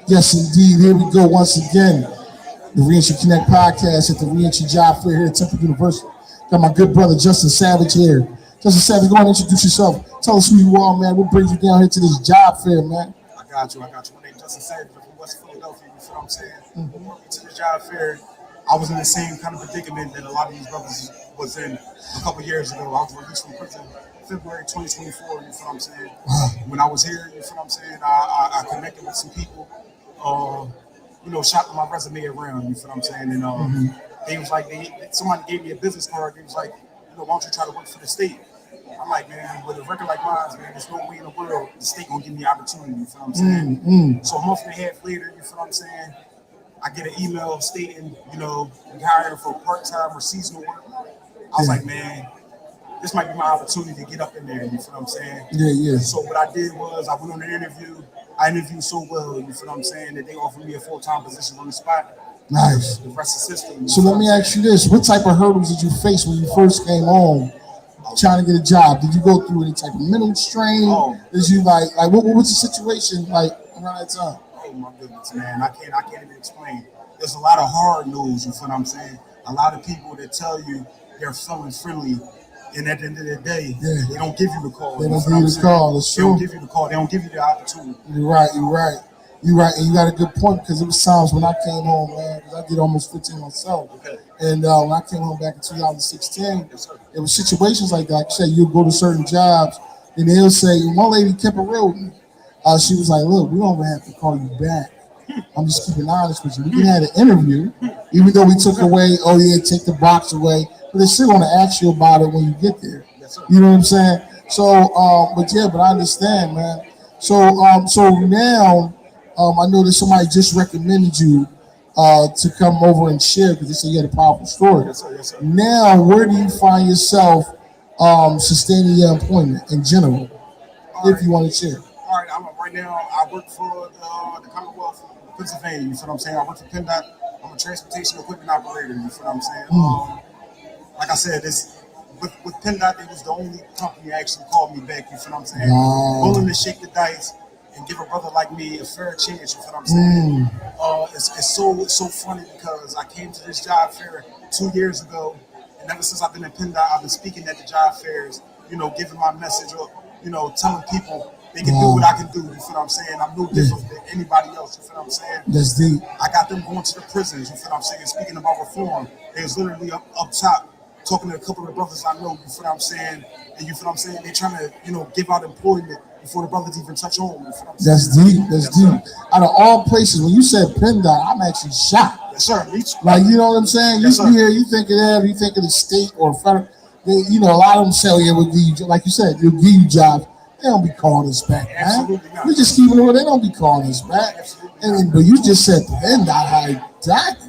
Yes, indeed. Here we go once again. The Reentry Connect podcast at the Reentry Job Fair here at Temple University. Got my good brother Justin Savage here. Justin Savage, go ahead and introduce yourself. Tell us who you are, man. What brings you down here to this job fair, man? I got you. I got you. My name is Justin Savage from West Philadelphia. You feel what I'm saying? Mm-hmm. To the job fair, I was in the same kind of predicament that a lot of these brothers was in a couple years ago. I was released from prison February 2024. You feel what I'm saying? When I was here, you feel what I'm saying? I connected with some people. Shopping my resume around. You feel what I'm saying? And they was like, somebody gave me a business card. They was like, why don't you try to work for the state? I'm like, man, with a record like mine, man, there's no way in the world the state gonna give me the opportunity. You feel what I'm saying? So a month and a half later, you feel what I'm saying? I get an email stating, we hiring for part-time or seasonal work. I was like, man, this might be my opportunity to get up in there. You feel what I'm saying? Yeah. So what I did was I went on an interview. I interviewed so well, you feel what I'm saying, that they offered me a full-time position on the spot. Nice. The rest of the system. So let me ask you this. What type of hurdles did you face when you first came home trying to get a job? Did you go through any type of mental strain? Did you what was the situation like around that time? Oh my goodness, man. I can't even explain. There's a lot of hard news, you feel what I'm saying? A lot of people that tell you they're feeling friendly, and at the end of the day, they don't give you the call. They don't give you the call. They don't give you the call. They don't give you the opportunity. You're right. And you got a good point, because it was times when I came home, man, because I did almost 15 myself. Okay. And when I came home back in 2016, there were situations like that. Like you said, you'll go to certain jobs, and they'll say, one lady kept it real with me. She was like, look, we don't even have to call you back. I'm just keeping honest with you. We can have an interview, even though we took away, take the box away, but they're still going to ask you about it when you get there. You know what I'm saying? So, but I understand, man. So now, I know that somebody just recommended you to come over and share, because they said you had a powerful story. Yes, sir. Now, where do you find yourself sustaining your employment in general, if you want to share? All right, right now I work for the Commonwealth of Pennsylvania. You feel what I'm saying? I work for PennDOT. I'm a transportation equipment operator. You feel what I'm saying? Like I said, with PennDOT, it was the only company that actually called me back. You feel what I'm saying? Willing to shake the dice and give a brother like me a fair chance. You feel what I'm saying? It's so funny, because I came to this job fair 2 years ago, and ever since I've been in PennDOT, I've been speaking at the job fairs, giving my message, or telling people they can do what I can do. You feel what I'm saying? I'm no different than anybody else. You feel what I'm saying? That's deep. I got them going to the prisons. You feel what I'm saying? Speaking about reform, they was literally up top talking to a couple of brothers I know. You feel what I'm saying? And you feel what I'm saying? They trying to give out employment before the brothers even touch home. You feel what I'm saying? That's deep. Out of all places, when you said PennDOT, I'm actually shocked. Yes, sir. Like, you know what I'm saying? Yes, you hear, you think of that, you think of the state or federal. They, a lot of them say, we'll give you, like you said, they'll give you jobs. They don't be calling us back, man. Absolutely not. We just keep it away. They don't be calling us back. But you just said PennDOT,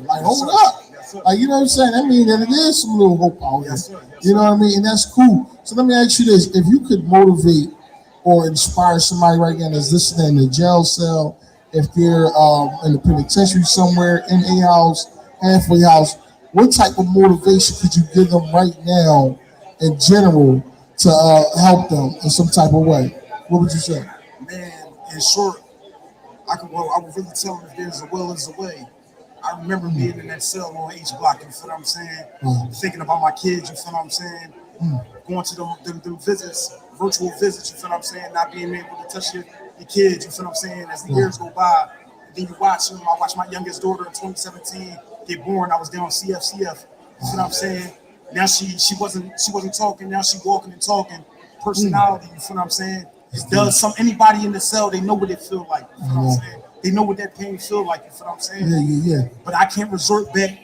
like, hold up. Like, you know what I'm saying? I mean, that it is some little hope out here. You know what I mean? And that's cool. So let me ask you this. If you could motivate or inspire somebody right now that's listening in the jail cell, if they're in the penitentiary somewhere, in a house, halfway house, what type of motivation could you give them right now in general to help them in some type of way? What would you say? Man, in short, I would really tell them, if there's a will, there's a way. I remember being in that cell on H Block, you feel what I'm saying? Thinking about my kids, you feel what I'm saying? Going to them visits, virtual visits, you feel what I'm saying? Not being able to touch your kids, you feel what I'm saying? As the years go by, then you watch them. I watched my youngest daughter in 2017 get born. I was down CFCF, you feel what I'm saying? Now she wasn't talking, now she walking and talking. Personality, you feel what I'm saying? Does anybody in the cell, they know what it feel like, you feel what I'm saying? They know what that pain feel like, you feel what I'm saying? Yeah. But I can't resort back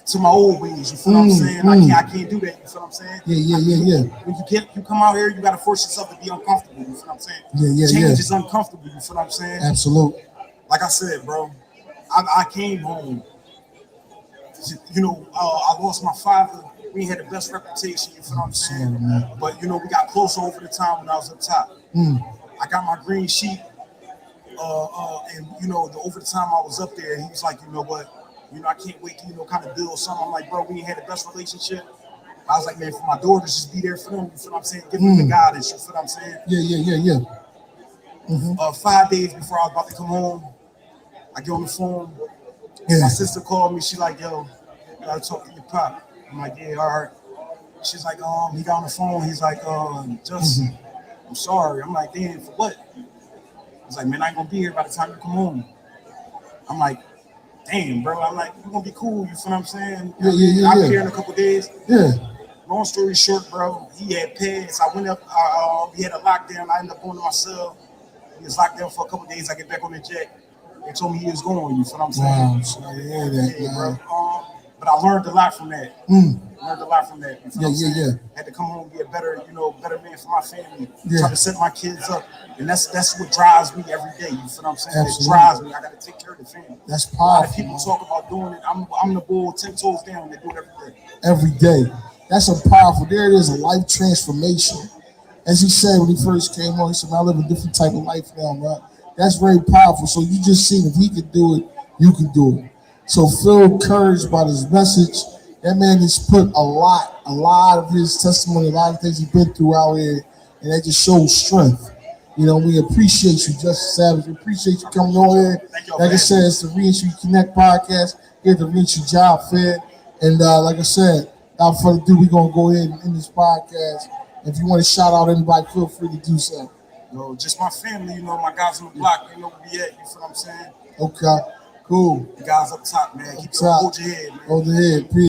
to my old ways, you feel what I'm saying? I can't do that, you feel what I'm saying? Yeah. When you come out here, you gotta force yourself to be uncomfortable, you feel what I'm saying? Change is uncomfortable, you feel what I'm saying? Absolutely. Like I said, bro, I came home. I lost my father. We had the best reputation, you feel what I'm saying? But we got closer over the time when I was up top. I got my green sheet. And over the time I was up there, he was like, you know what, I can't wait to kind of build something. I'm like, bro, we ain't had the best relationship. I was like, man, for my daughters, just be there for them. You feel what I'm saying? Give them the guidance. You feel what I'm saying? Yeah. 5 days before I was about to come home, I get on the phone. Yeah. My sister called me. She like, yo, you gotta talk to your pop. I'm like, yeah, all right. She's like, he got on the phone. He's like, Justin, I'm sorry. I'm like, damn, for what? He's like, man, I ain't gonna be here by the time you come home. I'm like, damn, bro. I'm like, you gonna be cool. You feel what I'm saying? I'll be here in a couple days. Yeah. Long story short, bro, he had pads. I went up, we had a lockdown. I ended up going to my cell. He was locked down for a couple days. I get back on the jet. They told me he was going. You feel what I'm saying? Wow, I'm sorry to hear that, Yeah, man. bro. But I learned a lot from that. Learned a lot from that. You feel what I'm saying? Yeah. Had to come home and be a better, better man for my family. Yeah. Try to set my kids up. And that's what drives me every day. You feel what I'm saying? Absolutely. It drives me. I gotta take care of the family. That's A lot of powerful. people talk about doing it. I'm the bull 10 toes down. They do it every day. Every day. That's a powerful. There it is, a life transformation. As he said when he first came on, he said, I live a different type of life now, man. That's very powerful. So you just seen if he could do it, you can do it. So feel encouraged by his message. That man has put a lot of his testimony, a lot of things he's been through out here, and that just shows strength. We appreciate you, Justice Savage. We appreciate you coming on here. Like I said, it's the Reentry Connect podcast here at the Reentry Job Fair. And like I said, without further ado, we're going to go ahead and end this podcast. If you want to shout out anybody, feel free to do so. Just my family, my guys on the block, they know where we at, you feel what I'm saying? Okay, cool. The guys up top, man. Keep Up top. hold your head, man. Hold your head, peace.